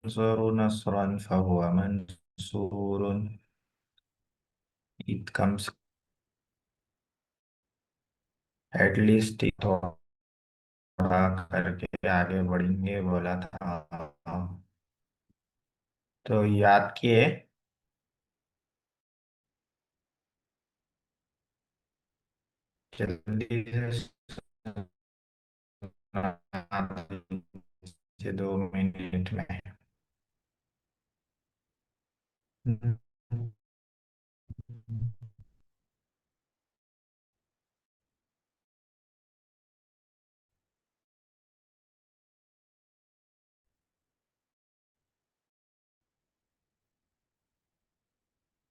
ينصر نصرا فهو منصور. عید کم سے at least تھوڑا کر کے آگے بڑھیں گے بولا تھا. تو یاد کیے. جلدی سے 2 منٹ میں.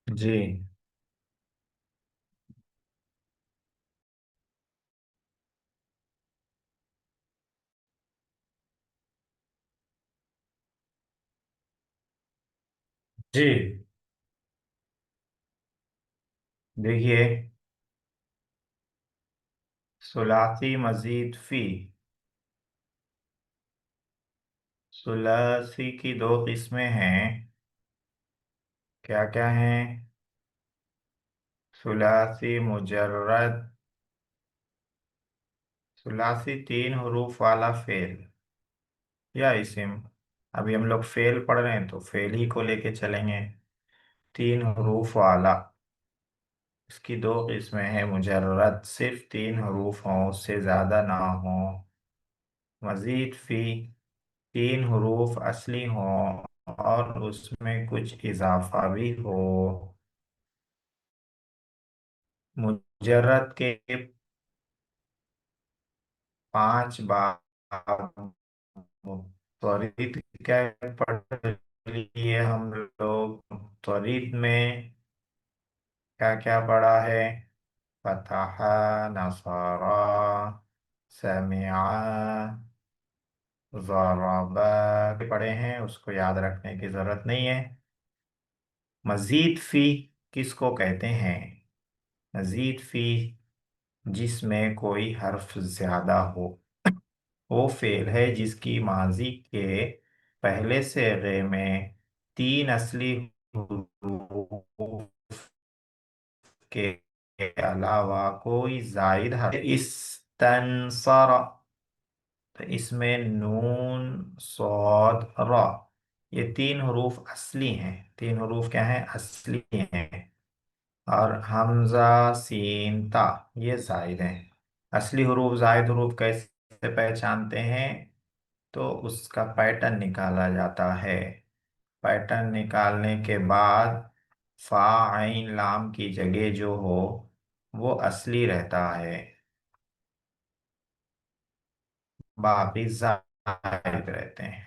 جی جی دیکھیے. ثلاثی مزید فی. ثلاثی کی 2 قسمیں ہیں. کیا کیا ہیں؟ ثلاثی مجرد. ثلاثی 3 حروف والا فعل یا اسم. ابھی ہم لوگ فعل پڑھ رہے ہیں تو فعل ہی کو لے کے چلیں گے. 3 حروف والا. اس کی 2 قسمیں ہیں. مجرد صرف 3 حروف ہوں، اس سے زیادہ نہ ہوں. مزید فی 3 حروف اصلی ہوں اور اس میں کچھ اضافہ بھی ہو. مجرد کے 5 باب. تورید کیا پڑھ لیے ہم لوگ. تورید میں کیا کیا پڑھا ہے؟ فتح، نصارا، سمعا، ضربا پڑھے ہیں. اس کو یاد رکھنے کی ضرورت نہیں ہے. مزید فی کس کو کہتے ہیں؟ مزید فی جس میں کوئی حرف زیادہ ہو. وہ فعل ہے جس کی ماضی کے پہلے صیغے میں 3 اصلی حروف کے علاوہ کوئی زائد حرف. استنصر تو اس میں نون، صاد، را. یہ 3 حروف اصلی ہیں. 3 حروف کیا ہیں؟ اصلی ہیں. اور حمزہ، سین، تا یہ زائد ہیں. اصلی حروف زائد حروف کیسے پہچانتے ہیں؟ تو اس کا پیٹرن نکالا جاتا ہے. پیٹرن نکالنے کے بعد فا عین لام کی جگہ جو ہو وہ اصلی رہتا ہے، باقی زائد رہتے ہیں.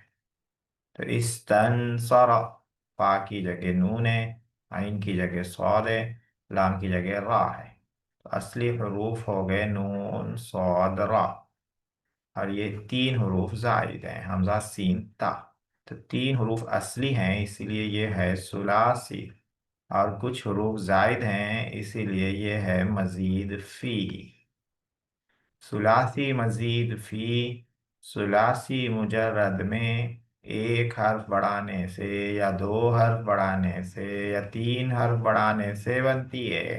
تو استنصر فا کی جگہ نون ہے، عین کی جگہ صاد ہے، لام کی جگہ را ہے. تو اصلی حروف ہو گئے نون، صاد، را. اور یہ 3 حروف زائد ہیں، حمزہ، سین، تا. تو 3 حروف اصلی ہیں اسی لیے یہ ہے ثلاثی. اور کچھ حروف زائد ہیں اسی لیے یہ ہے مزید فی. ثلاثی مزید فی. ثلاثی مجرد میں ایک حرف بڑھانے سے یا 2 حرف بڑھانے سے یا 3 حرف بڑھانے سے بنتی ہے.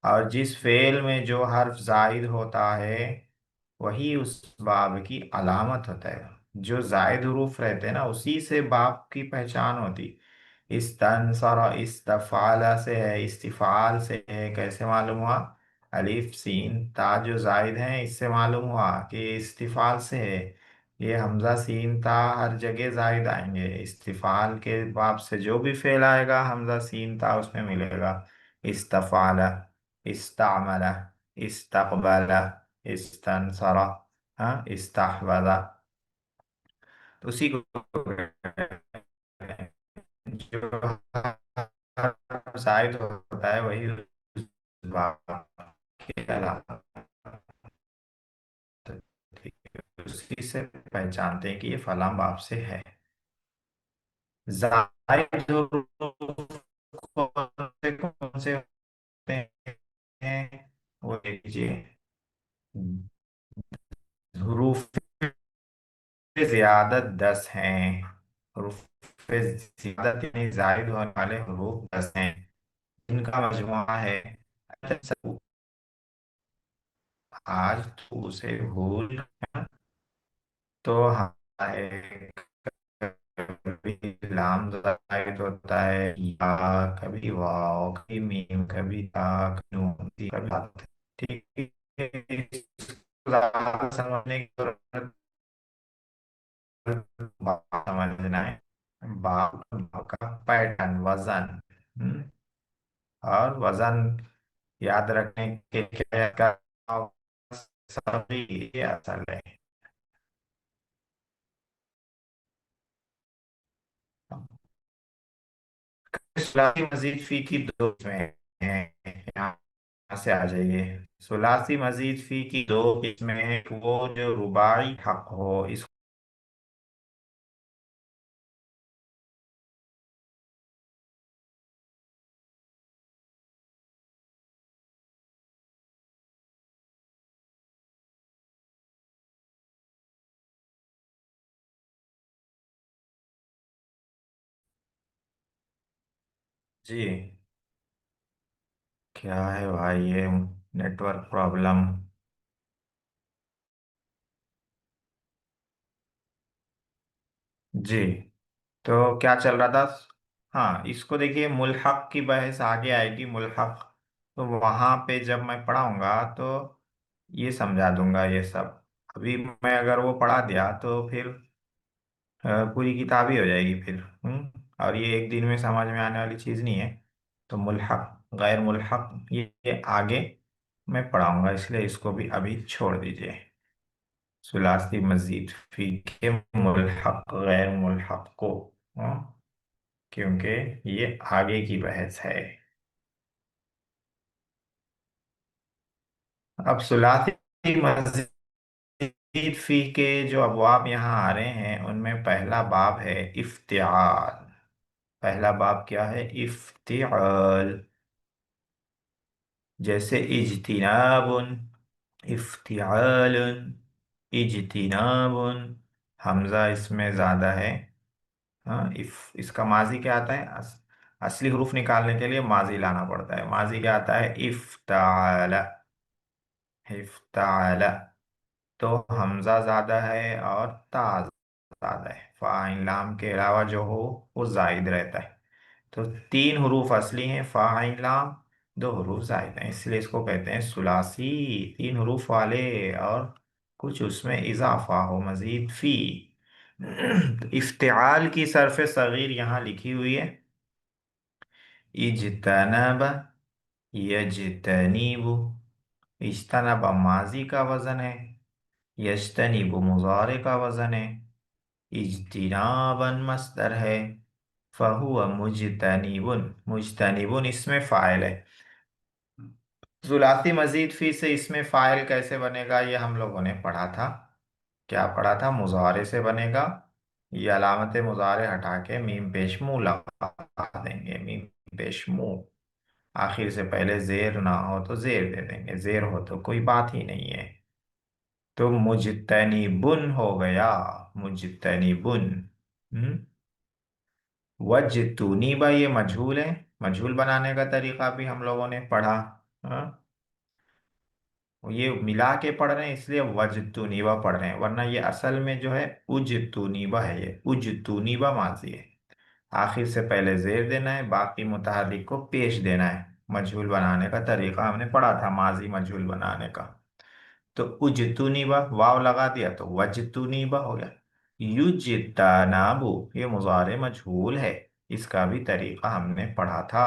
اور جس فعل میں جو حرف زائد ہوتا ہے وہی اس باب کی علامت ہوتا ہے. جو زائد حروف رہتے ہیں نا اسی سے باب کی پہچان ہوتی. استنصر استفعال سے ہے، استفعال سے ہے. کیسے معلوم ہوا؟ الف، سین، تا جو زائد ہیں اس سے معلوم ہوا کہ استفعال سے ہے. یہ حمزہ، سین، تا ہر جگہ زائد آئیں گے. استفعال کے باب سے جو بھی فعل آئے گا حمزہ، سین، تا اس میں ملے گا. استفعال، استعمل، استقبل، استنصر، ہاں، استحوذ. تو اسی کو جو زائد ہوتا ہے وہی اس باب کے علاوہ. اسی سے پہچانتے ہیں کہ یہ فلاں باب سے ہے. زائد حروف کون سے ہوتے ہیں؟ وہ دیکھیے. حروف زیادت 10 ہیں. حروف زیادت یعنی زائد ہونے والے حروف 10 ہیں، ان کا مجموعہ ہے. اچھا آج تو اسے بھول گیا، تو ہمارے کبھی لام زائد ہوتا ہے، یا کبھی واو، کبھی میم، کبھی تا، کبھی نون، کبھی بات. ٹھیک ہے، اس کو زیادہ سمجھنے کی ضرورت سمجھنا ہے. باپ کا پیٹرن، وزن. ہم، اور وزن یاد رکھنے کے لیے کیا صغیر یہ اصل ہے. ثلاثی مزید فی کی دو قسمیں ہیں، یہاں سے آ جائیے. ثلاثی مزید فی کی دو قسمیں ہیں، وہ جو رباعی حق ہو اس. جی کیا ہے بھائی یہ نیٹورک پرابلم؟ جی تو کیا چل رہا تھا؟ ہاں اس کو دیکھیے، ملحق کی بحث آگے آئے گی. ملحق تو وہاں پہ جب میں پڑھاؤں گا تو یہ سمجھا دوں گا یہ سب. ابھی میں اگر وہ پڑھا دیا تو پھر پوری کتاب ہی ہو جائے گی پھر. اور یہ ایک دن میں سمجھ میں آنے والی چیز نہیں ہے. تو ملحق غیر ملحق یہ آگے میں پڑھاؤں گا، اس لیے اس کو بھی ابھی چھوڑ دیجئے. ثلاثی مزید فی کے ملحق غیر ملحق کو، ہاں، کیونکہ یہ آگے کی بحث ہے. اب ثلاثی مزید فی کے جو ابواب یہاں آ رہے ہیں ان میں پہلا باب ہے افتعال. پہلا باب کیا ہے؟ افتعال. جیسے اجتناب، افتعال، اجتناب. حمزہ اس میں زیادہ ہے. ہاں اس کا ماضی کیا آتا ہے؟ اصلی حروف نکالنے کے لیے ماضی لانا پڑتا ہے. ماضی کیا آتا ہے؟ افتعال. افتعال تو حمزہ زیادہ ہے اور تا زیادہ ہے. فا عین لام کے علاوہ جو ہو وہ زائد رہتا ہے. تو تین حروف اصلی ہیں، فا عین لام، دو حروف زائد ہیں، اس لیے اس کو کہتے ہیں ثلاثی. تین حروف والے اور کچھ اس میں اضافہ ہو مزید فی. تو افتعال کی صرف صغیر یہاں لکھی ہوئی ہے. اجتنب، یجتنیب. اجتنب ماضی کا وزن ہے، یجتنیب مضارع کا وزن ہے، اجتنابا مصدر ہے، فہو مجتنب. مجتنب اس میں فاعل ہے. ثلاثی مزید فی سے اس میں فاعل کیسے بنے گا یہ ہم لوگوں نے پڑھا تھا. کیا پڑھا تھا؟ مضارع سے بنے گا. یہ علامت مضارع ہٹا کے میم پیش منہ لگا دیں گے. میم پیش منہ، آخر سے پہلے زیر نہ ہو تو زیر دے دیں گے، زیر ہو تو کوئی بات ہی نہیں ہے. تو مجتنبن ہو گیا، مجتنبن. وجتنیبا یہ مجہول ہے. مجہول بنانے کا طریقہ بھی ہم لوگوں نے پڑھا. ہاں یہ ملا کے پڑھ رہے ہیں اس لیے وجتنیبا پڑھ رہے ہیں، ورنہ یہ اصل میں جو ہے اجتنیبا ہے. یہ اجتنیبا ماضی ہے، آخر سے پہلے زیر دینا ہے، باقی متحرک کو پیش دینا ہے. مجہول بنانے کا طریقہ ہم نے پڑھا تھا، ماضی مجہول بنانے کا. تو اجتنیبا واو لگا دیا تو وجتنیبا ہو گیا. یجتنابو یہ مضارع مجہول ہے، اس کا بھی طریقہ ہم نے پڑھا تھا.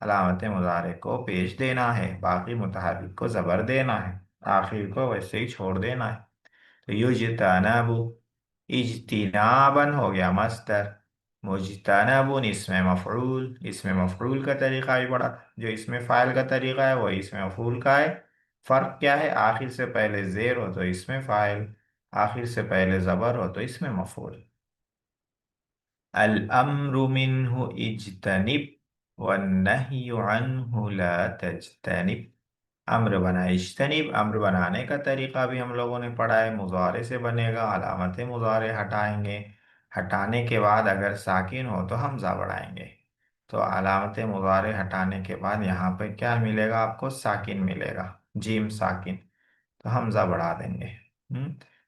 علامت مضارع کو پیش دینا ہے، باقی متحرک کو زبر دینا ہے، آخر کو ویسے ہی چھوڑ دینا ہے. تو یجتنابو، اجتنابن ہو گیا مصدر. مجتنبن اسم مفعول. اسم مفعول کا طریقہ بھی پڑھا تھا. جو اسم فاعل کا طریقہ ہے وہ اسم مفعول کا ہے. فرق کیا ہے؟ آخر سے پہلے زیر ہو تو اس میں فاعل، آخر سے پہلے زبر ہو تو اس میں مفعول. الامر منه اجتنب، والنهی عنه لا تجتنب. امر بنا اجتنب، امر بنانے کا طریقہ بھی ہم لوگوں نے پڑھا ہے. مضارع سے بنے گا، علامت مضارع ہٹائیں گے، हटाने के बाद अगर साकिन हो तो हमजा बढ़ाएंगे। तो अलामत मुजारे हटाने के बाद यहाँ पे क्या मिलेगा आपको, साकिन मिलेगा, जीम साकिन। तो हमजा बढ़ा देंगे।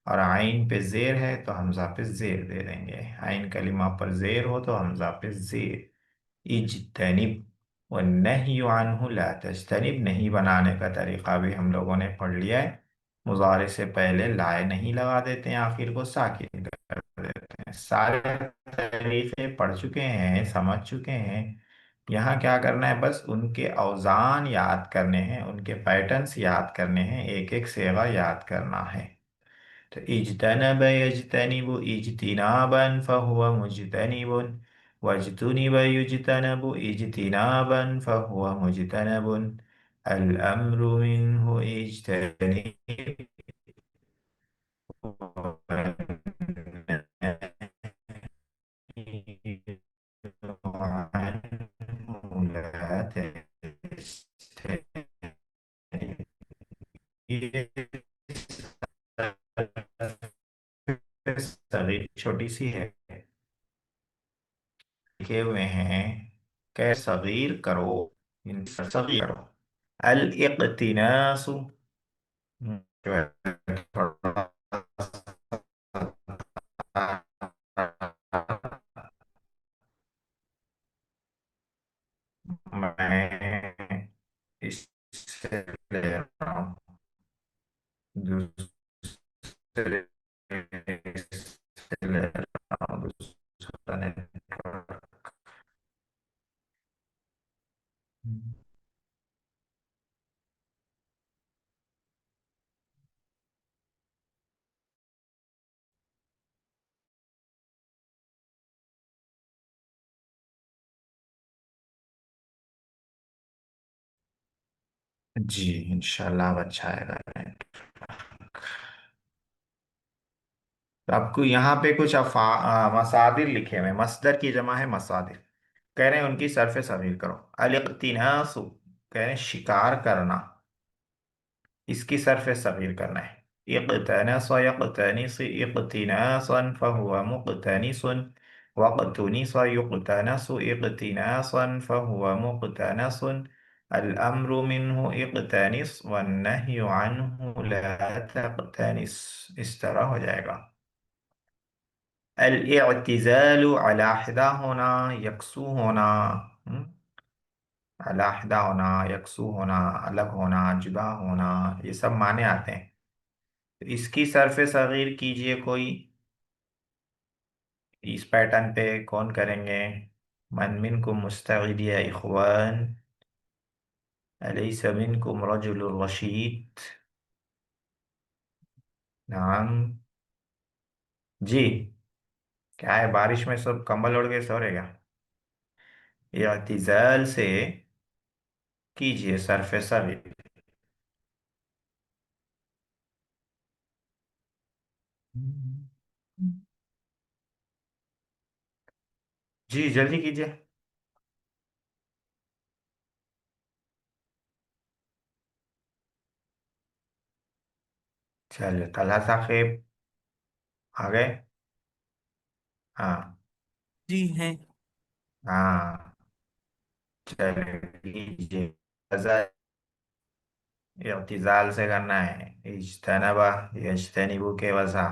और आइन पे जेर है तो हमजा पे जेर दे देंगे। आइन कलिमा पर जेर हो तो हमजा पे जेर। इज्तनिब वन्नहयु अन्हु ला तज्तनिब, नहीं बनाने का तरीका भी हम लोगों ने पढ़ लिया है। मुजारे से पहले लाए नहीं लगा देते हैं, आखिर को साकिन कर देते हैं। सारे तरीके पढ़ चुके हैं, समझ चुके हैं। यहाँ क्या करना है, बस उनके औजान याद करने हैं, उनके पैटर्न्स याद करने हैं, एक एक सेवा याद करना है। तो इज्तनब यज्तनिबु इज्तिनाबन फहुव मुज्तनिबुन, वज्तुनिब युज्तनबु इज्तिनाबन फहुव मुज्तनबुन, अल अम्रु मिन्हु इज्तनिब वन्नही ला तज्तनिब। ये सगीर छोटी सी है, लिखे हुए हैं, कै सगीर करो, इन सगीर करो। अल इक्तिनासु, मैं इससे ले रहा हूँ, दूसरे से ले रहा हूँ, दूसरा नेटवर्क। जी इंशाल्लाह अब अच्छा आएगा नेटवर्क। तो आपको यहाँ पे कुछ मसादिर लिखे हुए हैं, मसदर की जमा है मसादिर। कह रहे हैं उनकी सरफे सगीर करो। अलिक्तिनासु, कह रहे हैं शिकार करना, इसकी सरफे सगीर करना है। इक्तनस यक्तनिस इक्तिनासन फहुव मुक्तनिसुन, वक्तुनिस युक्तनसु इक्तिनासन फहुव मुक्तनसुन, अल अम्रु मिन्हु इक्तनिस वन्नहयु अन्हु ला तक्तनिस। इस तरह हो जाएगा। अल-इअ्तिज़ालु अलाहिदा होना, यकसू होना, हम्म, अलाहिदा होना, यकसू होना, अलग होना, जुदा होना, ये सब माने आते हैं। तो इसकी सरफे सगीर कीजिए कोई, इस पैटर्न पे कौन करेंगे। मन मिनकुम मुस्तगिद या इखवान, अलैसा मिनकुम रजुलुर रशीद। नाम जी। क्या है, बारिश में सब कंबल ओढ़ के सो रहे क्या। इअ्तिज़ाल से कीजिए सरफे सगीर। जी जल्दी कीजिए। चलिए तलहा साहेब आ गए। हाँ। जी हैं। हाँ चलिए कीजिए। इर्तिजाल से करना है, इज्तनबा यज्तनिबु के वसा।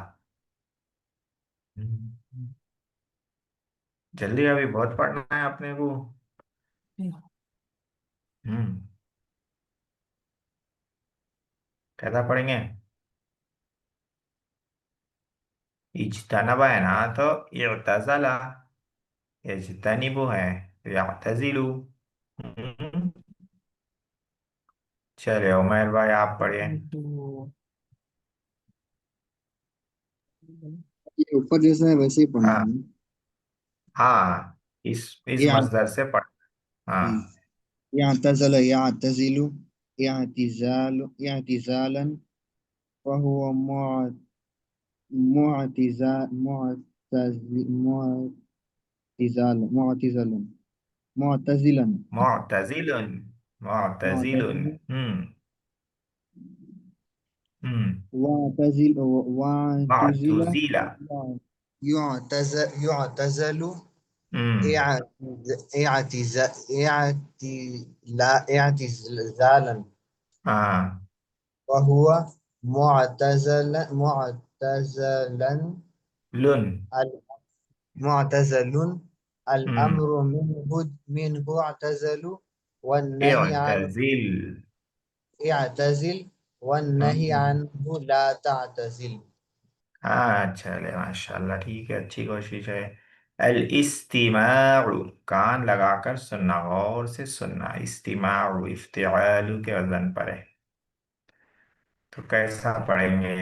जल्दी, अभी बहुत पढ़ना है अपने को। हम्म। कैसा पढ़ेंगे। इज्तनबा है ना, तो इर्तजला, यज्तनिबु है तो यअ्तजिलु। हम्म। चलिए उमर भाई आप पढ़िए। तो ये ऊपर जैसा है वैसे ही पढ़ना हाँ। है। हाँ इस ये मजदर से पढ़। हाँ। يعتزل يعتزل اعتزالا وهو معتزلا मुअतजिलुन, मुअतजिलुन। معتزل हम्म। हम्म। واعتزل واعتزل معتزلة. يعتزل ہوں. اعتز اعتزالا، ہاں. وهو معتزلا لن. معتزل، ہوں. الأمر منه اعتزل، والنهي عنه اعتزل. اعتزل، والنهي ہوں. عنه لا تعتزل. ہاں چلے ماشاء اللہ ٹھیک ہے، اچھی کوشش ہے. الاستماع، کان لگا کر سننا، غور سے سننا. استماع افتعال کے وزن پر ہے. تو کیسا پڑھیں گے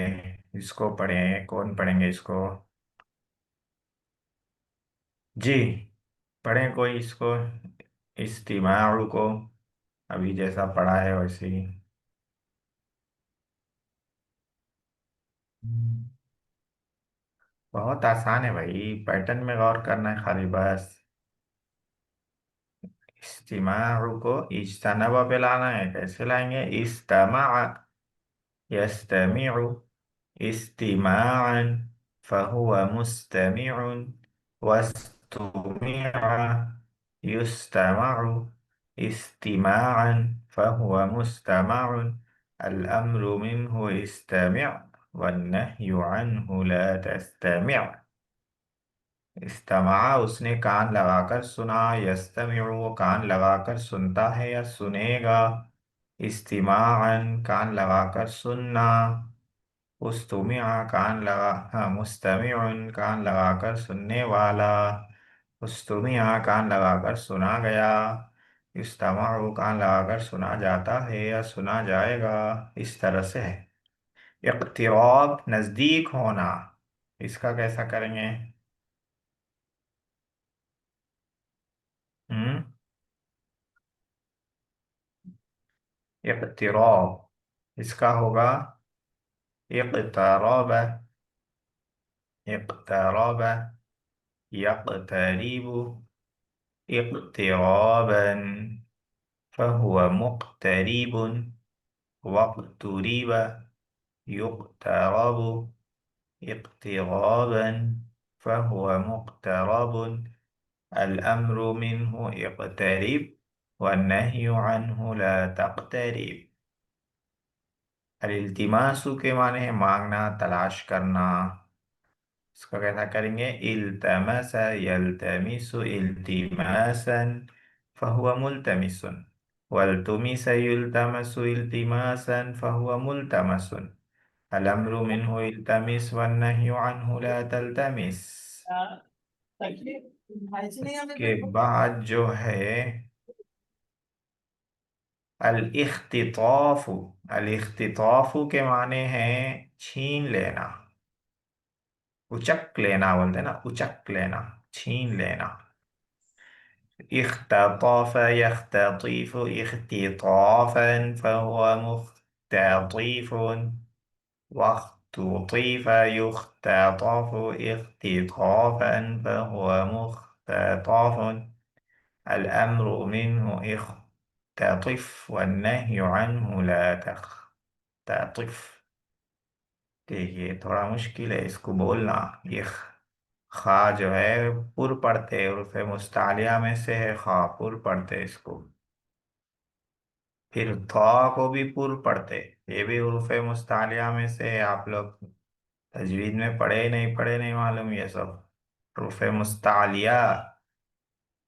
اس کو؟ پڑھیں، کون پڑھیں گے اس کو؟ جی پڑھیں کوئی اس کو، استماع کو، ابھی جیسا پڑھا ہے ویسے ہی. بہت آسان ہے بھائی، پیٹرن میں غور کرنا ہے خالی بس. استماع کو اجتنب پہ لانا ہے. کیسے لائیں گے؟ استماع يستمع استماعا فهو مستمع، واستمع يستمع استماعا فهو مستمع. الأمر منه استمع، والنهي عنه لا تستمع. استماع اس نے کان لگا کر سنا، یستمع وہ کان لگا کر سنتا ہے یا سنے گا. استماعا کان لگا کر سننا. استمع کان لگا، ہاں مستمع کان لگا کر سننے والا. استمع کان لگا کر سنا گیا. استماع کان لگا کر سنا جاتا ہے یا سنا جائے گا. اس طرح سے ہے. اقتراب نزدیک ہونا، اس کا کیسا کریں گے؟ ہم؟ اقتراب اس کا ہوگا اقتراب. اقتراب يقترب اقترابا فهو مقترب. واقترب يقترب اقترابا فهو مقترب. الأمر منه اقترب، والنهي عنه لا تقترب. الالتماس کے معنی ہے مانگنا، تلاش کرنا. اس کو کیسا کریں گے؟ التمس يلتمس التماسا فهو ملتمس، والتمس يلتمس التماسا فهو ملتمس. الأمر منه التمس، والنهي عنه لا تلتمس. اس کے بعد جو ہے الاختطاف. الاختطاف کے معنی ہیں چھین لینا، اچک لینا بولتے ہیں نا، اچک لینا، چھین لینا. اختطاف يختطيف اختطافا فهو مختطيف. واختطيف يختطف اختطافا فهو مختطف. الأمر منه اختطف، والنهي عنه لا تختطف. دیکھیے تھوڑا مشکل ہے اس کو بولنا. یہ خا جو ہے پر پڑھتے، حروف مستعلیہ میں سے ہے خا، پر پڑھتے اس کو. پھر تھا کو بھی پر پڑھتے، یہ بھی حروف مستعلیہ میں سے ہے. آپ لوگ تجوید میں پڑھے نہیں معلوم یہ سب حروف مستعلیہ.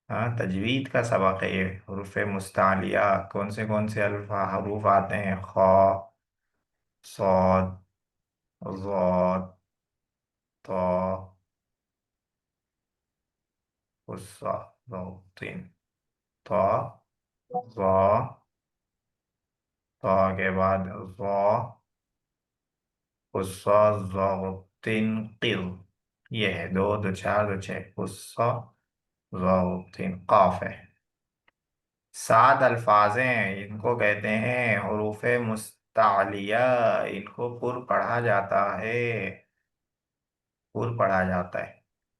ہاں تجوید کا سبق ہے یہ. حروف مستعلیہ کون سے حروف آتے ہیں؟ خا، صاد، ضاد، طا، غصہ، ضبطین. طا، ظا، طا کے بعد ظا، غصہ، ضبطین، قل. یہ ہے دو دو چار دو چھ. غصہ، ضبطین، قاف ہے. 7 الفاظ ہیں، ان کو کہتے ہیں حروف مستعلیہ. ان کو پر پڑھا جاتا ہے، پر پڑھا جاتا ہے.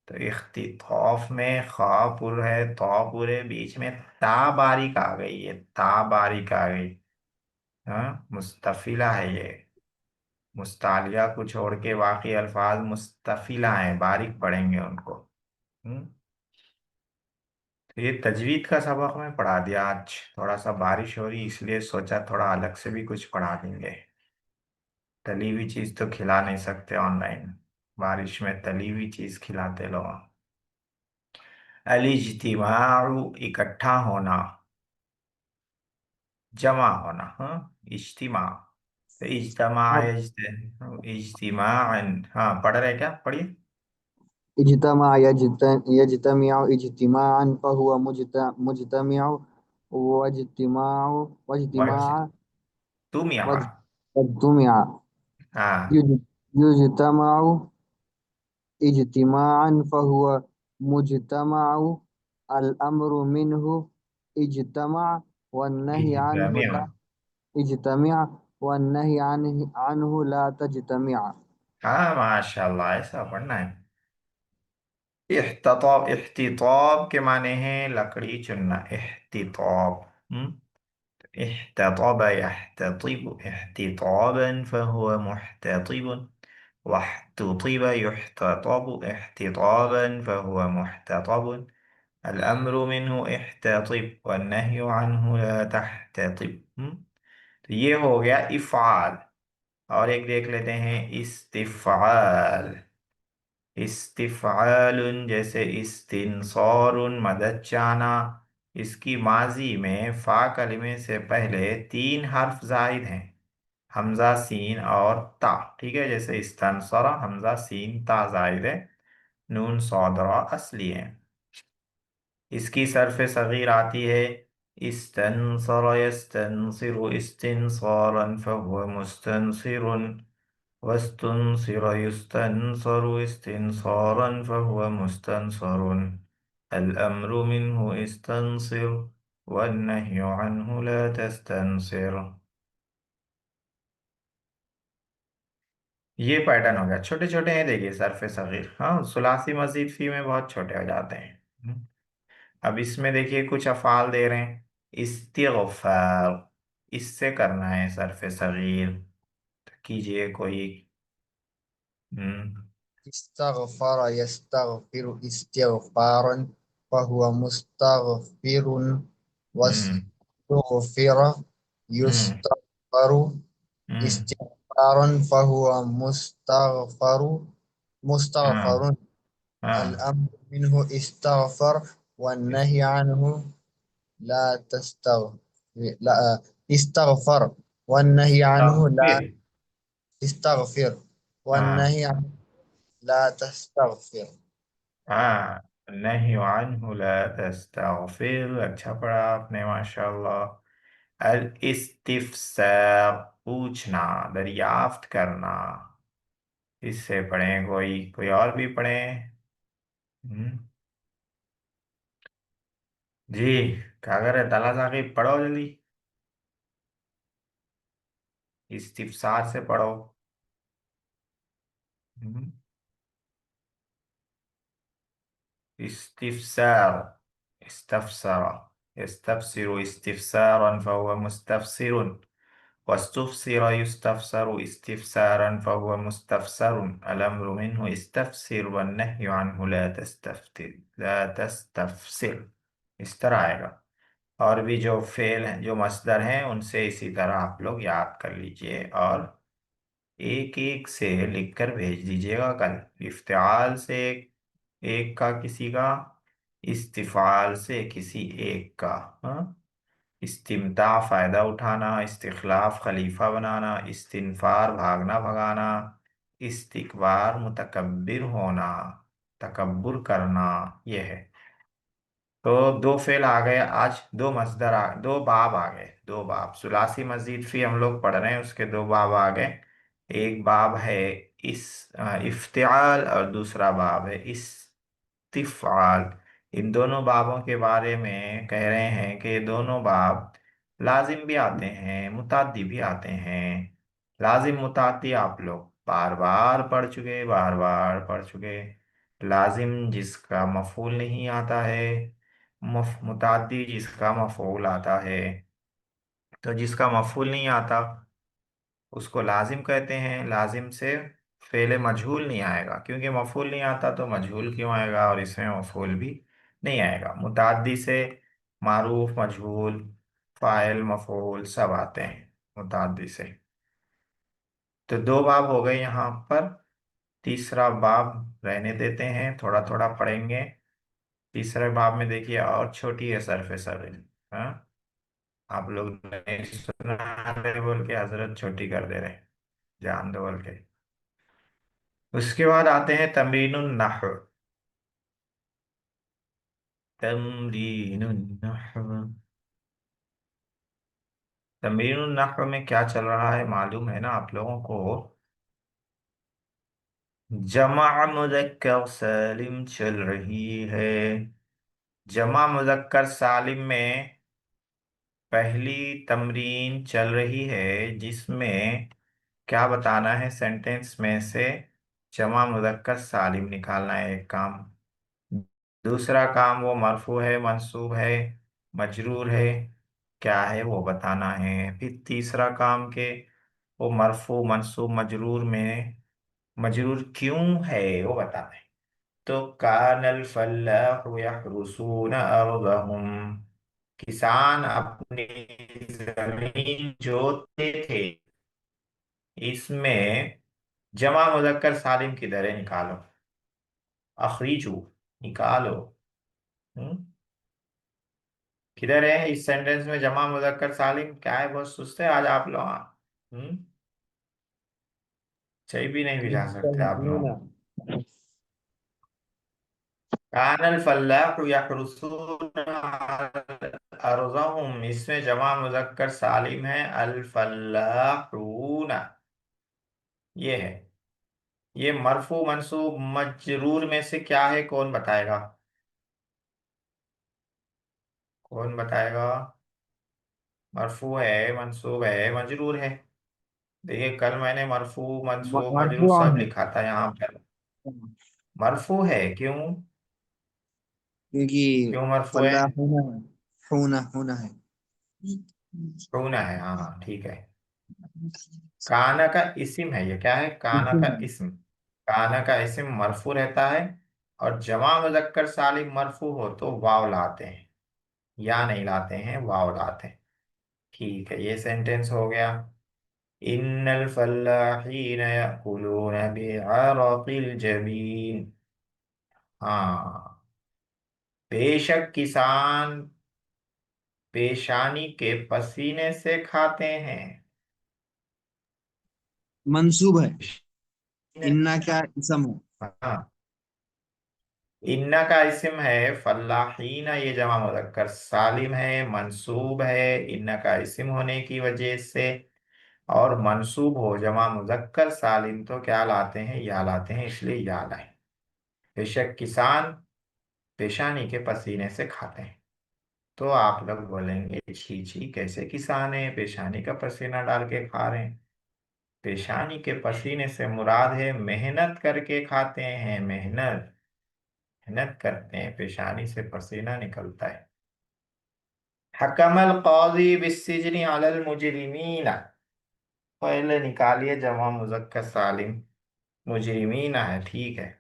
تو اختطاف میں خا پر ہے، طا پر ہے، بیچ میں تا باریک آ گئی ہے، تا باریک آ گئی. ہاں مستفیلہ ہے یہ. मुस्तालिया को छोड़ के बाकी अल्फाज मुस्तफिला हैं, बारीक पढ़ेंगे उनको। हम्म। तो ये तजवीद का सबक मैं पढ़ा दिया आज। थोड़ा सा बारिश हो रही इसलिए सोचा थोड़ा अलग से भी कुछ पढ़ा देंगे। तली हुई चीज तो खिला नहीं सकते ऑनलाइन, बारिश में तली हुई चीज खिलाते लोग। अल इज्तिमाउ इकट्ठा होना, जमा होना, हाँ। इज्तिमा, तो इज्तमा, हाँ। इज्तिमाअन, हाँ पढ़ रहे क्या, पढ़िए। इज्तमा यज्तमिउ इज्तिमाअन फहुव मुज्तमिउ वज्तिमाउ वज्तिमा वज, तुम यहाँ। वज्तुमिआ हाँ। युज्तमाउ इज्तिमाअन फहुव मुज्तमाउ अल अम्रु मिन्हु इज्तमा वन्नही अन्हु इज्तिमा। ला इज्तमिअ वन्नही अन्हु ला तज्तमिअ। हाँ माशाल्लाह, ऐसा पढ़ना है। इख्तिताब, इख्तिताब के माने हैं लकड़ी चुनना, इख्तिताब। احتطب يحتطب احتطابا فهو محتطب، واحتطب يحتطب احتطابا فهو محتطب، الأمر منه احتطب والنهي عنه لا تحتطب۔ تو یہ ہو گیا افعال، اور ایک دیکھ لیتے ہیں استفعال۔ استفعال جیسے استنصار، مدد چانا، اس کی ماضی میں فا کلمے سے پہلے تین حرف زائد ہیں، حمزہ سین اور تا، ٹھیک ہے، جیسے استنصر حمزہ سین تا زائد ہے، نون صاد را اصلی ہے۔ اس کی صرف صغیر آتی ہے استنصر يستنصر استنصارا فهو مستنصر، واستنصر يستنصر استنصارا فهو مستنصر، الأمر منه استنصر والنهي عنه لا تستنصر۔ یہ پیٹرن ہو گیا، چھوٹے چھوٹے ہیں دیکھیے صرف صغیر، ہاں ثلاثی مزید فی میں بہت چھوٹے ہو جاتے ہیں۔ اب اس میں دیکھیے کچھ افعال دے رہے ہیں، استغفار، اس سے کرنا ہے صرف صغیر، کیجئے کوئی۔ ہم، استغفر يستغفر استغفارا فهو مستغفر ہم، واستغفر ہم، يستغفر ہم، استغفارا فهو ہاں، مستغفر ہاں، الأمر منه استغفر والنهي عنه لا تستغفر لا استغفر والنهي عنه لا استغفر، تستغفر ہاں، والنهي عنه لا تستغفر. ہاں، نہیں عنہ لا تستغفر، اچھا پڑھا آپ نے ماشاءاللہ۔ الاستفسار، پوچھنا، دریافت کرنا، اس سے پڑھیں، کوئی اور بھی پڑھیں۔ ہم، جی، کیا کر رہے تالا ثاقب، پڑھو جلدی، استفسار سے پڑھو۔ ہم، استفسار، استفسر، يستفسر استفسارا فهو مستفسر، واستفسر يستفسر استفسارا فهو مستفسر، الأمر منه استفسر والنهي عنه لا تستفتر، لا تستفسر، اس طرح آئے گا۔ اور بھی جو فعل ہیں، جو مصدر ہیں، ان سے اسی طرح آپ لوگ یاد کر لیجئے اور ایک ایک سے لکھ کر بھیج دیجئے گا کل۔ افتعال سے ایک کا کسی کا، استفعال سے کسی ایک کا، ہاں۔ استمتاع فائدہ اٹھانا، استخلاف خلیفہ بنانا، استنفار بھاگنا بھگانا، استکبار متکبر ہونا، تکبر کرنا، یہ ہے۔ تو دو فعل آ گئے آج، دو مصدر دو باب آ گئے، دو باب ثلاثی مزید فی ہم لوگ پڑھ رہے ہیں، اس کے دو باب آ گئے۔ ایک باب ہے اس افتعال، اور دوسرا باب ہے استفعال۔ ان دونوں بابوں کے بارے میں کہہ رہے ہیں کہ یہ دونوں باب لازم بھی آتے ہیں، متعدی بھی آتے ہیں۔ لازم متعدی آپ لوگ بار بار پڑھ چکے، بار بار پڑھ چکے۔ لازم جس کا مفعول نہیں آتا ہے، متعدی جس کا مفعول آتا ہے۔ تو جس کا مفعول نہیں آتا उसको लाजिम कहते हैं। लाजिम से फेले मजहूल नहीं आएगा, क्योंकि मफूल नहीं आता तो मजहूल क्यों आएगा, और इसमें मफूल भी नहीं आएगा। मुताद्दी से मारूफ, मजहूल, फाइल, मफूल सब आते हैं मुताद्दी से। तो दो बाब हो गए यहाँ पर। तीसरा बाब रहने देते हैं, थोड़ा थोड़ा पढ़ेंगे। तीसरे बाब में देखिए और छोटी है सरफे सर। हाँ, आप लोग नहीं सुना रहे बोल के हजरत छोटी कर दे रहे, जान दो बोल के। उसके बाद आते हैं तमरीनुन नहव। तमरीनुन नहव, तमरीनुन नहव में क्या चल रहा है मालूम है ना आप लोगों को। जमा मुजक्कर सालिम चल रही है। जमा मुजक्कर सालिम में पहली तमरीन चल रही है, जिसमें क्या बताना है, सेंटेंस में से जमा मुजक्कर सालिम निकालना है एक काम। दूसरा काम वो मरफू है, मंसूब है, मजरूर है, क्या है वो बताना है। फिर तीसरा काम के वो मरफू मंसूब मजरूर में मजरूर क्यों है वो बताना है। तो कानल फल्लाहु यहरुसून अर्दहुम, किसान अपनी जमीन जोतते थे। इसमें जमा मुजक्कर सालिम किधर है, निकालो। अखरीजू, निकालो। हम्म, किधर है इस सेंटेंस में जमा मुजक्कर सालिम, क्या है, बहुत सुस्त है आज आप लोग। चाय भी नहीं भिजा सकते आप लोग। यस्तहूना। कानल फल्लाहु यहरुसून अर्ज़हुम, इसमें जमा मुजक्कर सालिम है अल फल्लाहूना, ये है। ये मरफू मंसूब मजरूर में से क्या है, कौन बताएगा, कौन बताएगा। मरफू है, मंसूब है, मजरूर है। देखिए कल मैंने मरफू मंसूब मजरूर मरफूआ सब है। लिखा था यहाँ पर। मरफू है क्यों, क्योंकि क्यों मरफू है। फल्ला होना है। होना होना है। होना है, हाँ ठीक है। काना का इस्म है, ये क्या है, काना का इस्म। काना का इस्म मरफू रहता है, और जमा मुजक्कर सालिम मरफू हो तो वाव लाते हैं, या नहीं लाते हैं, वाव लाते हैं। ठीक है, ये सेंटेंस हो गया। इन्नल फल्लाहीन यअकुलून बिअरक़िल जबीन, हाँ, बेशक किसान पेशानी के पसीने से खाते हैं। मंसूब है। पसीने- इन्ना क्या इसम है। हाँ, इन्ना का इस्म है, फल्लाहीना ये जमा मुज़क्कर सालिम है, मंसूब है इन्ना का इस्म होने की वजह से। और मंसूब हो जमा मुज़क्कर सालिम तो क्या लाते हैं, या लाते हैं, इसलिए या लाए। बेशक किसान पेशानी के पसीने से खाते हैं। तो आप लोग बोलेंगे छी छी, कैसे किसान है पेशानी का पसीना डाल के खा रहे हैं। पेशानी के पसीने से मुराद है मेहनत करके खाते हैं, मेहनत, मेहनत करते हैं, पेशानी से पसीना निकलता है। हकमल काजी बिस्सिजनी अलल मुजरिमीन, पहले निकालिए जमा मुजक्कर सालिम, मुजरिमीना है, ठीक है।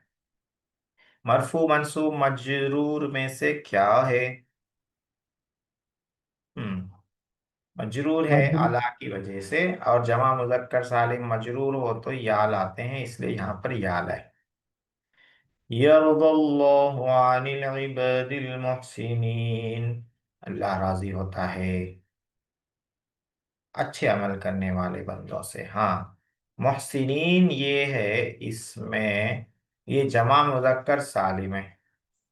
मरफू मंसूब मजरूर में से क्या है, मजरूर है मजरूर। अला की वजह से, और जमा मुजक्कर सालिम मजरूर हो तो या लाते हैं, इसलिए यहाँ पर या लाए। यरदल्लाहु अनिल इबादिल मुहसिनीन, अल्लाह राजी होता है अच्छे अमल करने वाले बंदों से। हाँ, मुहसिनीन ये है इसमें, ये जमा मुजक्कर सालिम है।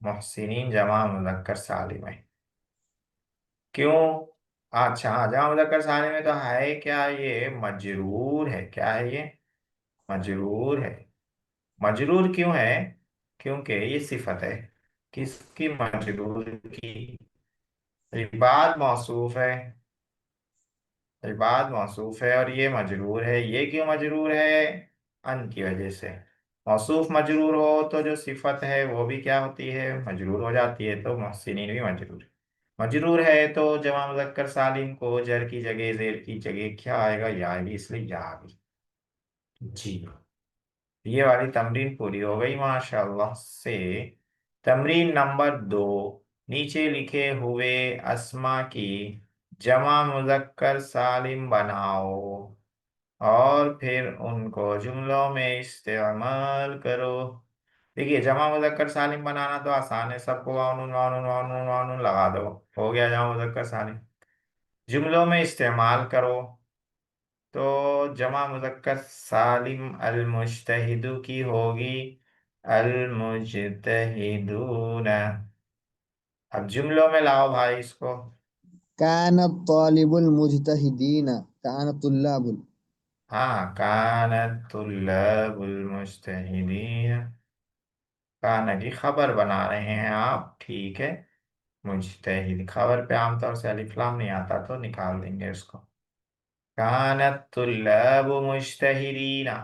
मुहसिनीन जमा मुजक्कर सालिम है, क्यों। अच्छा हाँ, जमा मुजक्कर सालिम में तो है क्या, ये मजरूर है, क्या है ये, मजरूर है। मजरूर क्यों है, क्योंकि ये सिफत है, किसकी, मजरूर की। इबाद मौसूफ है, इबाद मौसूफ है, और ये मजरूर है। ये क्यों मजरूर है, अन की वजह से। मौसूफ मजरूर हो तो जो सिफत है वो भी क्या होती है, मजरूर हो जाती है, तो मोहसिनीन भी मजरूर है। मजरूर है तो जमा मुजक्कर सालिम को जर की जगह जेर की जगह क्या आएगा, या आएगी, इसलिए या आ गई। जी, ये वाली तमरीन पूरी हो गई माशाल्लाह से। तमरीन नंबर 2, नीचे लिखे हुए अस्मा की जमा मुजक्कर सालिम बनाओ और फिर उनको जुमलों में इस्तेमाल करो। देखिए, जमा मुजक्कर सालिम बनाना तो आसान है, सबको वानुन वानुन वानुन वानुन लगा दो, हो गया जमा मुजक्कर सालिम। जुमलों में इस्तेमाल करो, तो जमा मुजक्कर सालिम अल मुज्तहिदु की होगी अल मुज्तहिदून। अब जुमलों में लाओ भाई इसको। कान तालिबुल मुजतहिदीन, कान तुल्लाबुल। हाँ, कानत तुल्लाबुल मुज्तहिदीन, काना की खबर बना रहे हैं आप, ठीक है। मुज्तहिद खबर पे आमतौर से अलिफ लाम नहीं आता, तो निकाल देंगे उसको। कानत तुल्लाबु मुज्तहिदीना,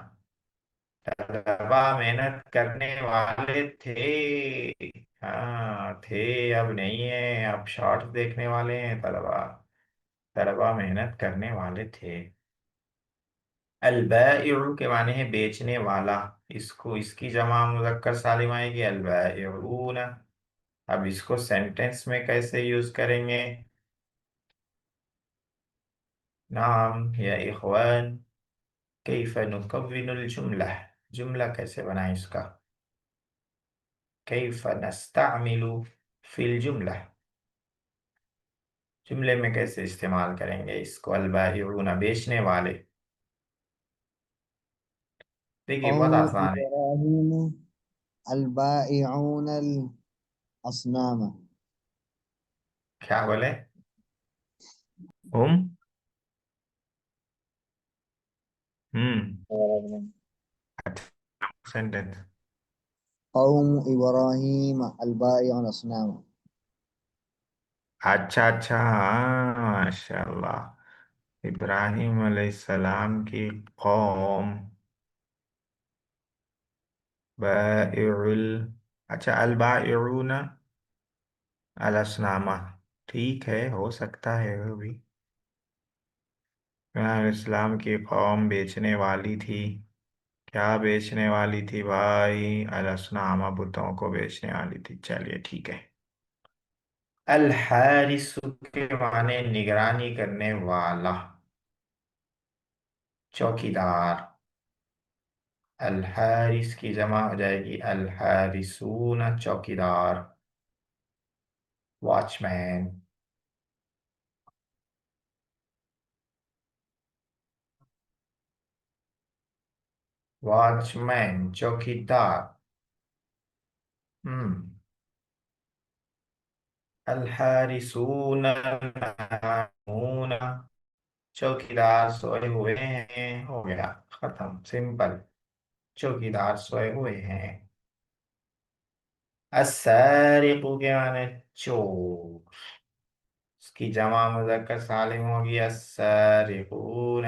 तलबा मेहनत करने वाले थे। हाँ थे, अब नहीं है, अब शॉर्ट्स देखने वाले हैं तलबा। तलबा मेहनत करने वाले थे। अलबाइउ के माने हैं बेचने वाला, इसको इसकी जमा मुजक्कर सालिम आएगी अलबाइऊन। अब इसको सेंटेंस में कैसे यूज करेंगे? नाम या इखवान, कैफ नुकव्विनुल जुमला, जुमला कैसे बनाएं इसका? कैफ नस्तअमिलु फिल जुमला, जुमले में कैसे इस्तेमाल करेंगे इसको? अलबाइऊन बेचने वाले। देखिए, बहुत कौम आसान है। इब्राहीम अलबाइऊन असनाम। क्या बोले? हम। हम्म। सेंटेंस। कौम इब्राहीम अलबाइऊन असनाम। अच्छा अच्छा, हाँ माशाल्लाह, इब्राहिम अलैहिस्सलाम की कौम बाइउल, अच्छा अल बाइउन अल असनामा, ठीक है, हो सकता है वो भी। इब्राहिम इस्लाम की कौम बेचने वाली थी। क्या बेचने वाली थी भाई? अल असनामा, बुतों को बेचने वाली थी, चलिए ठीक है। अल हारिस के माने निगरानी करने वाला, चौकीदार। अल हारिस की जमा हो जाएगी अल हारिसून, चौकीदार, वॉचमैन। वॉचमैन, चौकीदार। हम्म। अल हारिसून नामून, चौकीदार सोए हुए हैं, हो गया, खत्म, सिंपल। चौकीदार सोए हुए हैं। अस्सारिकु के माने चोर, उसकी जमा मुजक्कर सालिम होगी अस्सारिकून,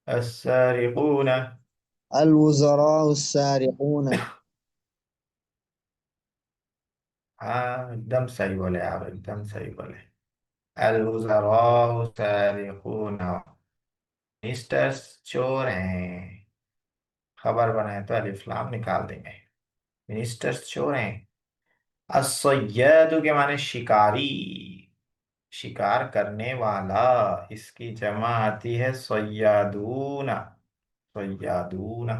अस्सारिकून। अलवुज़रा सारिकून। हाँ, एकदम सही बोले आप, एकदम सही बोले। अल वुज़राउ सारिकून, मिनिस्टर्स चोर हैं। खबर बनाए तो अलिफ लाम निकाल देंगे। मिनिस्टर्स चोर हैं। अस्सय्यादु के माने शिकारी, शिकार करने वाला, इसकी जमा आती है सय्यादूना, सय्यादूना।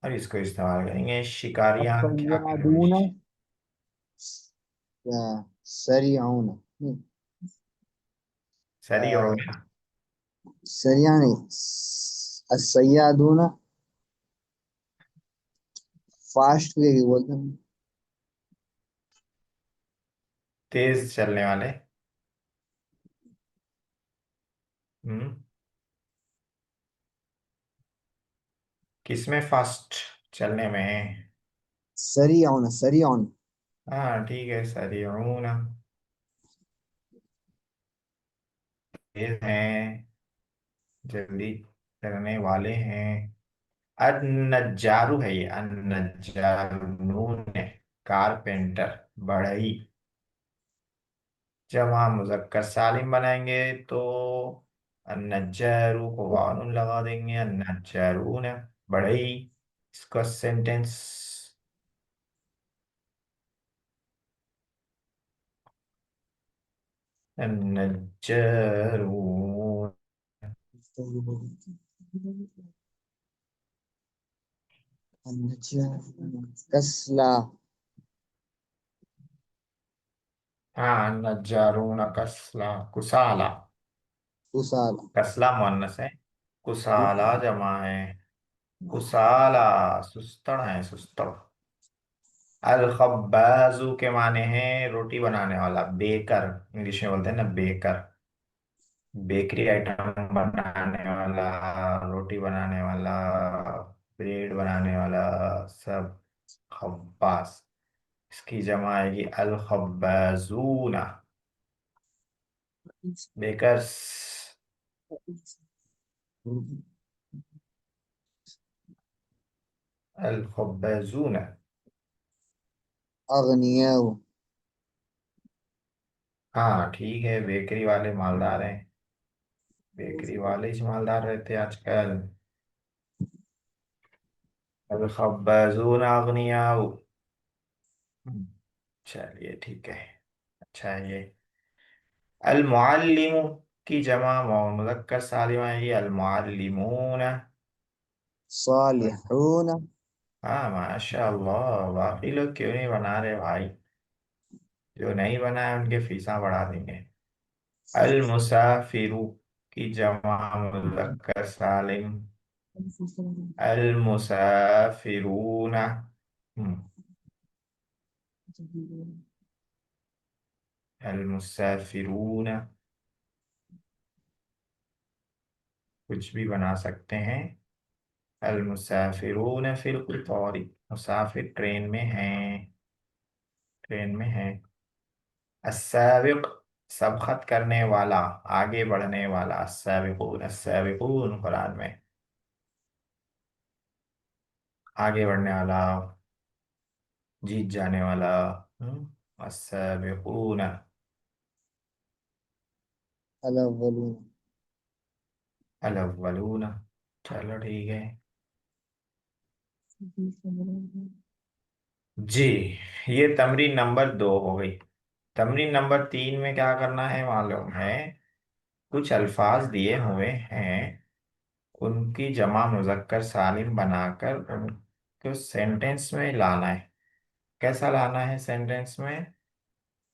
अब इसको इस्तेमाल करेंगे, शिकारियां क्या करेंगे? अस्सय्यादून सरियाऊन। सरी हो गया। सरिया नहीं, अस्सय्यादून फास्ट वे बोलते हैं। तेज चलने वाले। हम्म। किसमें फास्ट चलने में है? सरियाऊन सरियाऊन। हाँ ठीक है, सरीऊन, तेज हैं, जल्दी करने वाले हैं। अन्नजारू है ये, अन्नजारू, नून है, कारपेंटर, बढ़ई। जमा मुजक्कर सालिम बनाएंगे तो अन्नज्जारू को वानुन लगा देंगे, अन्नज्जारून, बढ़ई। इसका सेंटेंस, अन्नज्जारून। कसला। हाँ, अन्नज्जारून कसला कुसाला। उसाला। कसला मुअन्नस है, कुसाला जमा है। कुसाला सुस्तड़ है, सुस्तड़। अल खब्बाजू के माने हैं रोटी बनाने वाला, बेकर। इंग्लिश में बोलते हैं ना बेकर। बेकरी आइटम बनाने वाला, रोटी बनाने वाला, ब्रेड बनाने वाला, सब खब्बास। इसकी जमा आएगी अल खब्बाजूना, बेकर्स। अल खब्बाजूना। अगनिया। हाँ ठीक है, बेकरी वाले मालदार हैं। बेकरी वाले ही मालदार रहते हैं आजकल। अल खब्बाजूना अगनियाऊ। चलिए ठीक है, अच्छा है ये। अल मुअल्लिमु की जमा मुज़क्कर सालिम आएगी अल मुअल्लिमून। सालिहून। हाँ माशाअल्लाह, बाकी लोग क्यों नहीं बना रहे भाई? जो नहीं बनाए उनके फीसा बढ़ा देंगे। अल मुसाफिरु की जमा मुज़क्कर सालिम अल मुसाफिरून। अल मुसाफिरून, कुछ भी बना सकते हैं। अल मुसाफिरून फिल कुतौरी, मुसाफिर ट्रेन में हैं, ट्रेन में हैं। अस्साबिक, सबखत करने वाला, आगे बढ़ने वाला। अस्साबिकून, अस्साबिकून कुरान में आगे बढ़ने वाला, जीत जाने वाला। अस्साबिकून अलअव्वलून। अलअव्वलून। चलो ठीक है जी। ये तमरीन नंबर 2 हो गई। तमरीन नंबर 3 में क्या करना है मालूम है? कुछ अल्फाज दिए हुए हैं, उनकी जमा मुजक्कर सालिम बनाकर उनको सेंटेंस में लाना है। कैसा लाना है सेंटेंस में?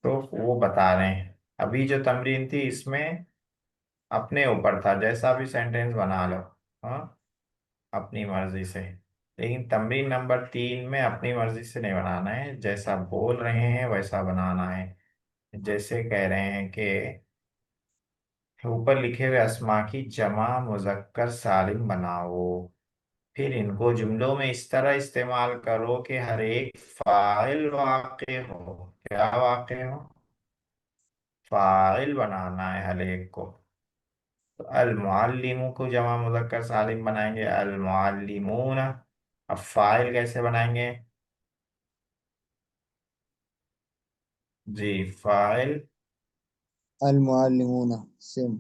तो वो बता रहे हैं। अभी जो तमरीन थी इसमें अपने ऊपर था, जैसा भी सेंटेंस बना लो, हाँ, अपनी मर्जी से। लेकिन तमरीन नंबर 3 में अपनी मर्जी से नहीं बनाना है, जैसा बोल रहे हैं वैसा बनाना है। जैसे कह रहे हैं कि ऊपर लिखे हुए अस्मा की जमा मुजक्कर सालिम बनाओ, फिर इनको जुमलों में इस तरह इस्तेमाल करो कि हर एक फाइल वाक़े हो। क्या वाक़े हो? फाइल बनाना है हर एक को। तो अल मुअल्लिमु को जमा मुजक्कर सालिम बनाएंगे अल मुअल्लिमून। अब फाइल कैसे बनाएंगे? जी, फाइल। अल मुअल्लिमून सिम।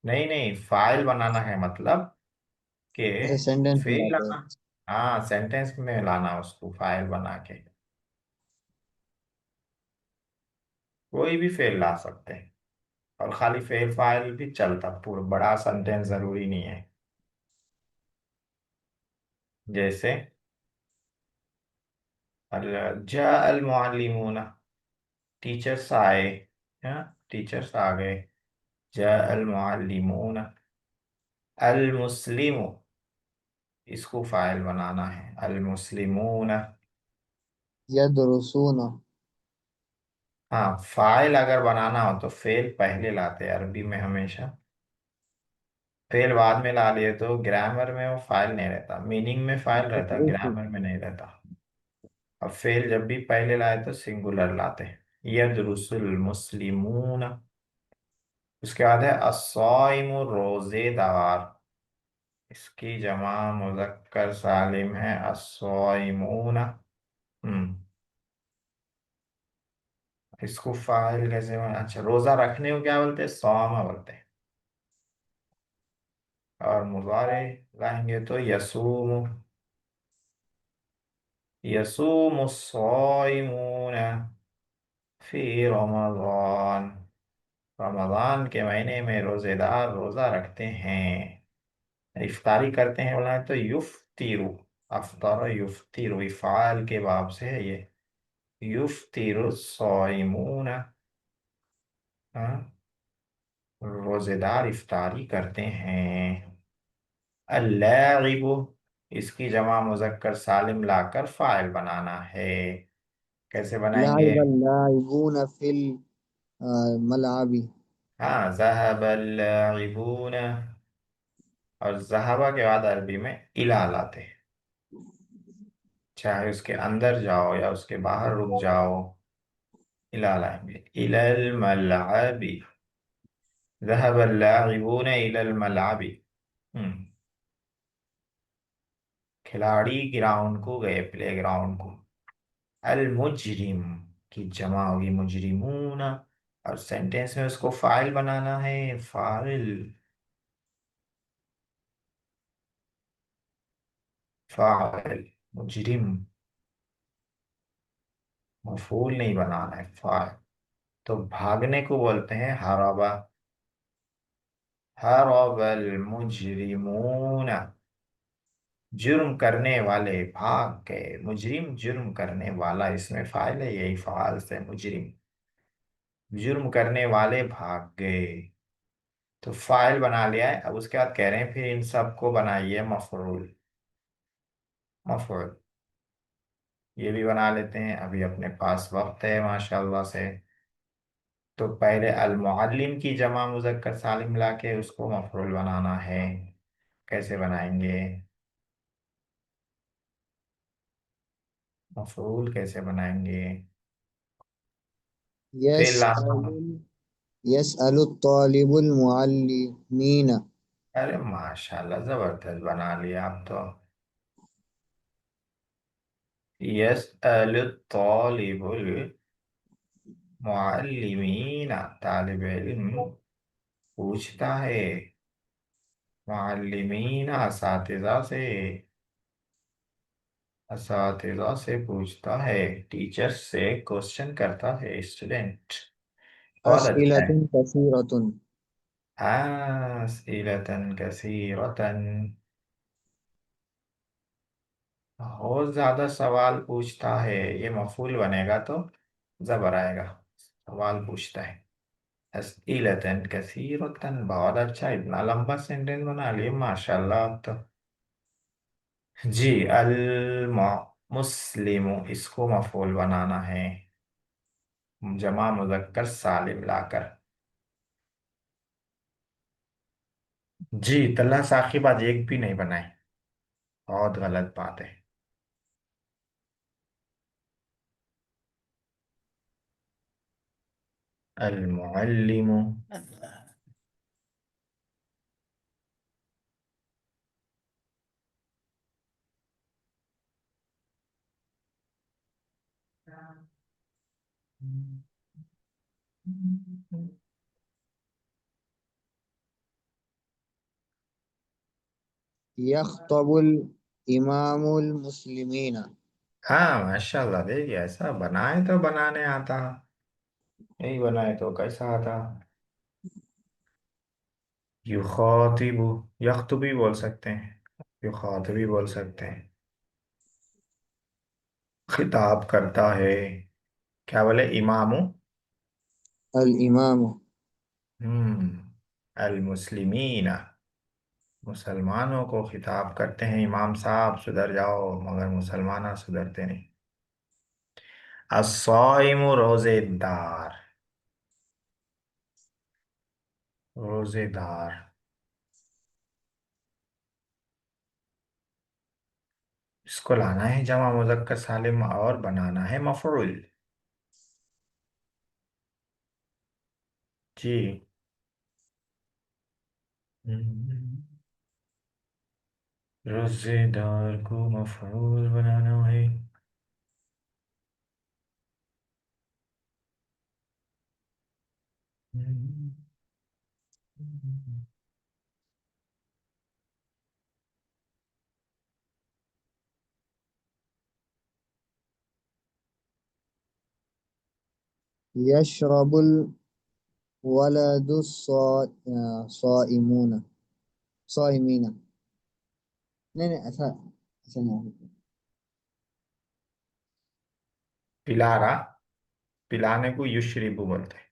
नहीं नहीं, फाइल बनाना है मतलब कि अच्छा, सेंटेंस में फेल लाते हैं। लाना। हाँ, सेंटेंस में लाना उसको फाइल बना के। कोई भी फेल ला सकते हैं, और खाली फेल फाइल भी चलता, पूरा बड़ा सेंटेंस जरूरी नहीं है। जैसे जा अल मुअल्लिमून, टीचर्स आए। हाँ, टीचर्स आ गए। जा अल मुअल्लिमून। अल मुस्लिमु, इसको फाइल बनाना है अल मुस्लिमून। यदरुसून। हाँ, फाइल अगर बनाना हो तो फेल पहले लाते हैं अरबी में हमेशा। फेल बाद में ला लिए तो ग्रामर में वो फाइल नहीं रहता, मीनिंग में फाइल रहता, ग्रामर में नहीं रहता। अब फेल जब भी पहले लाए तो सिंगुलर लाते हैं। यदरुसुल मुस्लिमून। उसके बाद है अस्साइमु, रोजेदार। इसकी जमा मुजक्कर सालिम है अस्साइमून। इसको फाइल कैसे अच्छा, रोजा रखने को क्या बोलते हैं? सौमा बोलते हैं। और मुजारे लाएंगे तो यसूम, यसूम साइमून फी रमजान, रमजान के महीने में रोजेदार रोजा रखते हैं, इफ्तारी करते हैं। बोला है तो युफ्तिरु, अफ्तार युफ्तिरु इफ़ाल के बाब से है ये। युफ्तिरु साइमून, हाँ, रोजेदार इफ्तारी करते हैं। अल्लाइबु, इसकी जमा मुजक्कर सालिम लाकर फाइल बनाना है। कैसे बनाएंगे? लाइब लाइबून फिल मलाबी। हाँ, ज़हब लाइबून, और ज़हबा के बाद अरबी में इला लाते हैं। चाहे उसके अंदर जाओ या उसके बाहर रुक जाओ, इला लाएंगे। इलल मलअबी, ज़हब लाइबून इलल मलअबी। खिलाड़ी ग्राउंड को गए, प्ले ग्राउंड को। अल मुजरिम की जमा होगी मुजरिमून, और सेंटेंस में उसको फाइल बनाना है, फाइल, फाइल, मुजरिम, मफूल नहीं बनाना है, फाइल। तो भागने को बोलते हैं हराबा, हराबल मुजरिमून, जुर्म करने वाले भाग गए। मुजरिम जुर्म करने वाला, इसमें फाइल है, यही फाइल से मुजरिम, जुर्म करने वाले भाग गए। तो फाइल बना लिया है, अब उसके बाद कह रहे हैं फिर इन सबको बनाइए मफरूल, मफरूल ये भी बना लेते हैं, अभी अपने पास वक्त है माशाल्लाह से। तो पहले अल मुअल्लिम की जमा मुजक्कर सालिम लाके उसको मफरूल बनाना है। कैसे बनाएंगे? मफरूल कैसे बनाएंगे? यस फिर लाना हो। यस अल तालिबुल मुअल्लिमीना। अरे माशाल्लाह, जबरदस्त बना लिया आप तो। यस अल तालिबुल मुअल्लिमीना, तालिब इल्म पूछता है, मुअल्लिमीना असातिज़ा से, असातिज़ा से पूछता है, टीचर से क्वेश्चन करता है स्टूडेंट। बहुत अच्छा है। अस्इलतुन कसीरतुन। आसिलतन कसीरतन, बहुत ज्यादा सवाल पूछता है, ये मफूल बनेगा तो जबर आएगा। सवाल पूछता है, अस्इलतन कसीरतन, बहुत अच्छा, इतना लंबा सेंटेंस बना लिए माशाल्लाह आप तो। जी, अल मुस्लिम, इसको मफूल बनाना है, जमा मुजक्कर सालिम लाकर। जी, तल्ला साकिब आज एक भी नहीं बनाए, बहुत गलत बात है। अल मुअल्लिमु, यख्तबुल इमामुल मुस्लिमीना। हाँ माशाल्लाह, देखिए ऐसा बनाए तो बनाने आता, नहीं बनाए तो कैसा आता? युखातिबु, यख्तु भी बोल सकते हैं, युखातिब भी बोल सकते हैं। खिताब करता है, क्या बोले? इमामु, अल इमामु। अल मुस्लिमीना, मुसलमानों को खिताब करते हैं, इमाम साहब सुधर जाओ, मगर मुसलमान सुधरते नहीं। अस्साइमु, रोजेदार, रोजेदार, इसको लाना है जमा मुजक्कर सालिम और बनाना है मफरूल। जी, रोजेदार को मफरूल बनाना है। يشرب الولد الصائمون صائمين. نہیں نہیں ایسا ایسا نہیں ہے. پلا رہا، پلانے کو یشربو بولتے ہیں.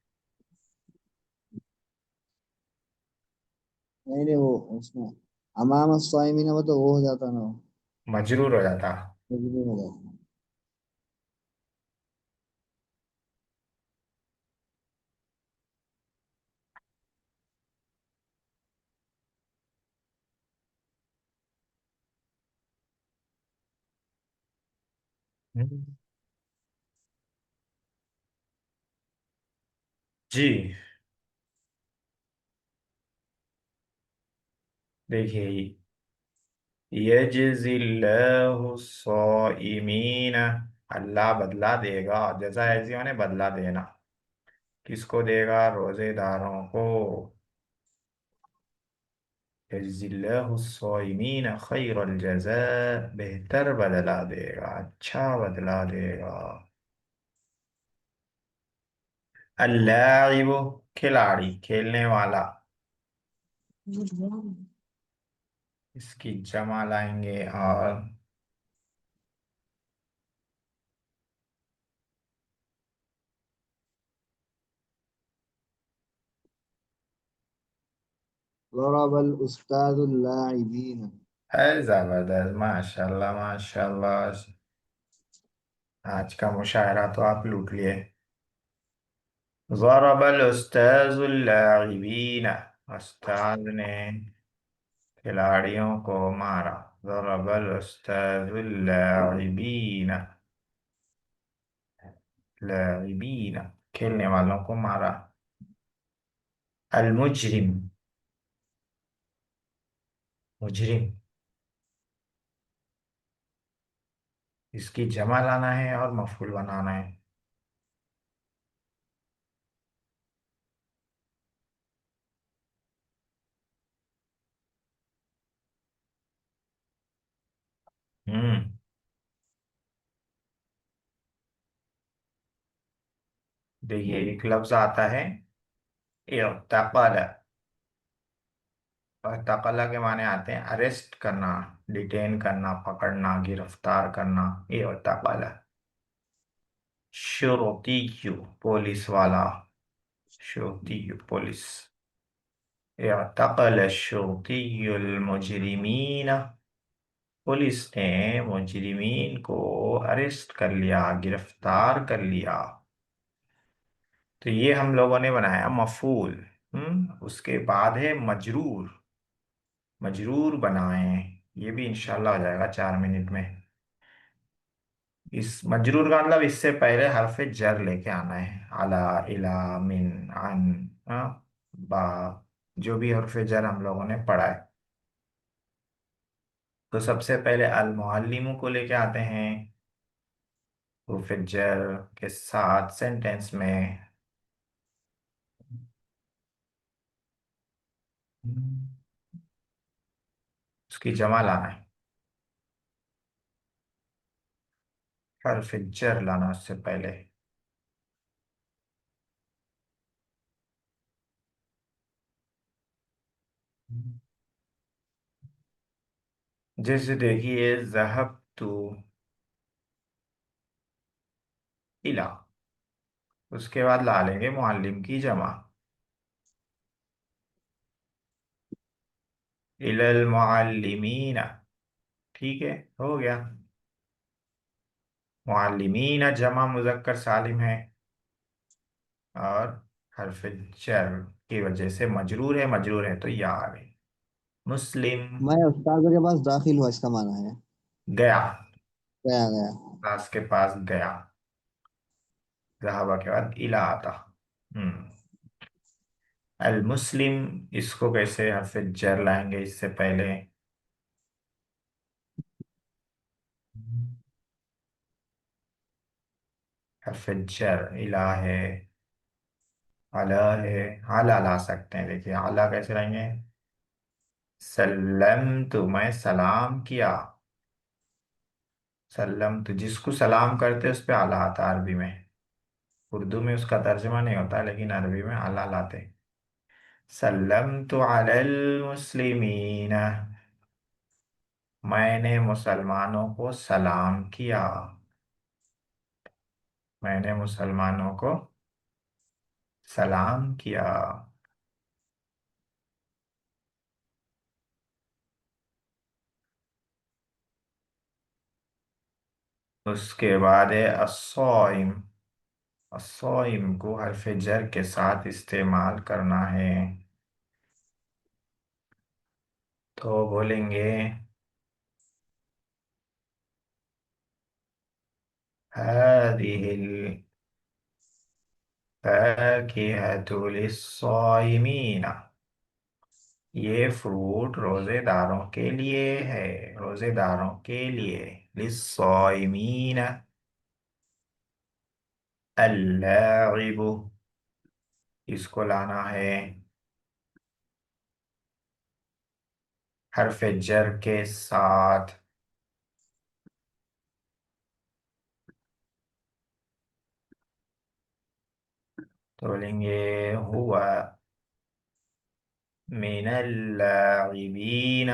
نہیں نہیں وہ اس میں امام الصائمین وہ تو وہ ہو جاتا نا وہ مجرور ہو جاتا. تجربے ہو جاتا. جی دیکھیے، یجزی اللہ الصائمین، اللہ بدلہ دے گا. جزا ایسی ہونے بدلہ دینا. کس کو دے گا؟ روزے داروں کو. یجزی اللہ الصائمین خیر الجزاء، بہتر بدلہ دے گا، اچھا بدلہ دے گا. اللاعب، کھلاڑی، کھیلنے والا. اس کی جمع لائیں گے اور ضرب الاستاذ اللاعبین. ہے زبردست، ماشاء اللہ ماشاء اللہ. آج کا مشاعرہ تو آپ لوٹ لیے. ضرب الاستاذ اللاعبین، استاد نے کھلاڑیوں کو مارا. ضرب الاستاذ اللاعبین، لاعبین کھیلنے والوں کو مارا. المجرم، مجرم، اس کی جمع لانا ہے اور مفعول بنانا ہے. ہم دیکھیے ایک لفظ آتا ہے اعتقل. اعتقل کے معنی آتے ہیں اریسٹ کرنا، ڈیٹین کرنا، پکڑنا، گرفتار کرنا. اعتقل. شرطی، پولیس والا. شرطی، پولیس. اعتقل الشرطی المجرمین، پولیس نے مجرمین کو اریسٹ کر لیا، گرفتار کر لیا. تو یہ ہم لوگوں نے بنایا مفعول. اس کے بعد ہے مجرور. مجرور بنائیں، یہ بھی انشاءاللہ ہو جائے گا 4 منٹ میں. اس مجرور کا مطلب اس سے پہلے حرف جر لے کے آنا ہے. علا، الا، من، عن، ہاں، با، جو بھی حرف جر ہم لوگوں نے پڑھا ہے. تو سب سے پہلے المعلم کو لے کے آتے ہیں حرف جر کے ساتھ سینٹینس میں. اس کی جمع لانا ہے، حرف جر لانا اس سے پہلے. جیسے دیکھیے ذهبت الى، اس کے بعد لا لیں گے معلم کی جمع. الى المعلمین، ٹھیک ہے ہو گیا. معلمین جمع مذکر سالم ہے، اور حرف جر کی وجہ سے مجرور ہے، مجرور ہے تو یا آ گئی. مسلم، میں استاد کے پاس داخل ہوا اس کا معنی ہے. گیا، گیا گیا. کلاس کے پاس گیا. ذهب کے بعد الى آتا. ہم المسلم، اس کو کیسے حرف جر لائیں گے اس سے پہلے؟ حرف جر الہ ہے. आला है, आला ला सकते हैं। देखिए आला कैसे लाएंगे? सल्लम तो मैं सलाम किया। सल्लम तो जिसको सलाम करते उस पे आला आता है अरबी में। उर्दू में उसका तर्जुमा नहीं होता, लेकिन अरबी में आला लाते। सल्लम तो अलल मुस्लिमीन, मैंने मुसलमानों को सलाम किया। मैंने मुसलमानों को सलाम किया। उसके बाद है अस्सौइम। अस्सौइम को हरफ जर के साथ इस्तेमाल करना है, तो बोलेंगे हादिहिल फाकिहतु लिस्सौइमीन। ये फ्रूट रोजेदारों के लिए है, रोजेदारों के लिए। लिस्सौइमीन। अल्लाइबु, इसको लाना है हरफ जर के साथ, तो बोलेंगे हुआ मिनल लाइबीन।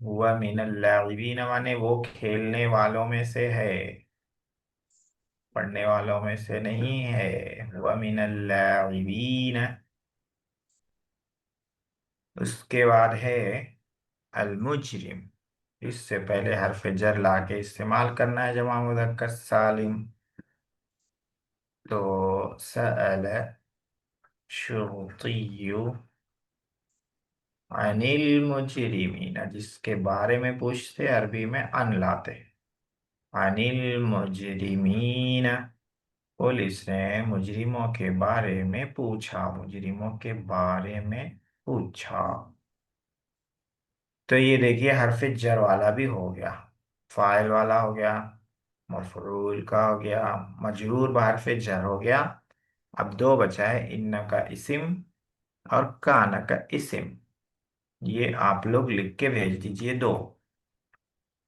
हुआ मिनल लाइबीन माने वो खेलने वालों में से है, पढ़ने वालों में से नहीं है। हुआ मिनल लाइबीन। उसके बाद है अल मुजरिम। इससे पहले हरफ जर लाके इस्तेमाल करना है जमा मुज़क्कर सालिम। तो सअल शुरतिय्यु अनिल मुजरिमीन, जिसके बारे में पूछते अरबी में अन लाते। अनिल मुजरिमीन, पुलिस ने मुजरिमों के बारे में पूछा, मुजरिमों के बारे में पूछा। तो ये देखिए हरफ जर वाला भी हो गया, फाइल वाला हो गया, मफरूल का हो गया, मजरूर बहरफ जर हो गया। अब दो बचा है, इन्न का इसिम और कान का इसिम। ये आप लोग लिख के भेज दीजिए दो।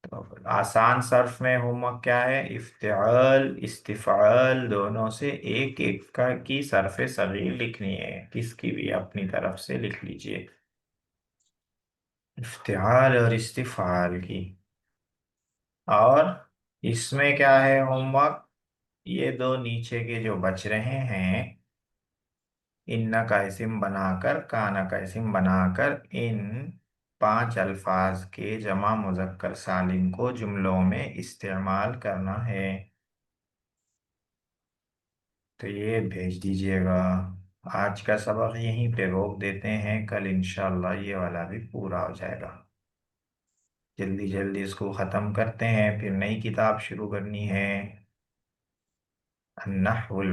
तो आसान सर्फ में होमवर्क क्या है? इफ्तिआल इस्तिफाल दोनों से एक एक का की सर्फ सगीर लिखनी है, किसकी भी अपनी तरफ से लिख लीजिए, इफ्तिआल और इस्तिफाल की। और इसमें क्या है होमवर्क? ये दो नीचे के जो बच रहे हैं, इन्ना का इस्म बनाकर काना का इस्म बनाकर इन पांच अल्फाज के जमा मुज़क्कर सालिम को जुमलों में इस्तेमाल करना है। तो ये भेज दीजिएगा। आज का सबक यहीं पे रोक देते हैं, कल इंशाल्लाह ये वाला भी पूरा हो जाएगा। जल्दी जल्दी इसको ख़त्म करते हैं, फिर नई किताब शुरू करनी है। अन्नहवुल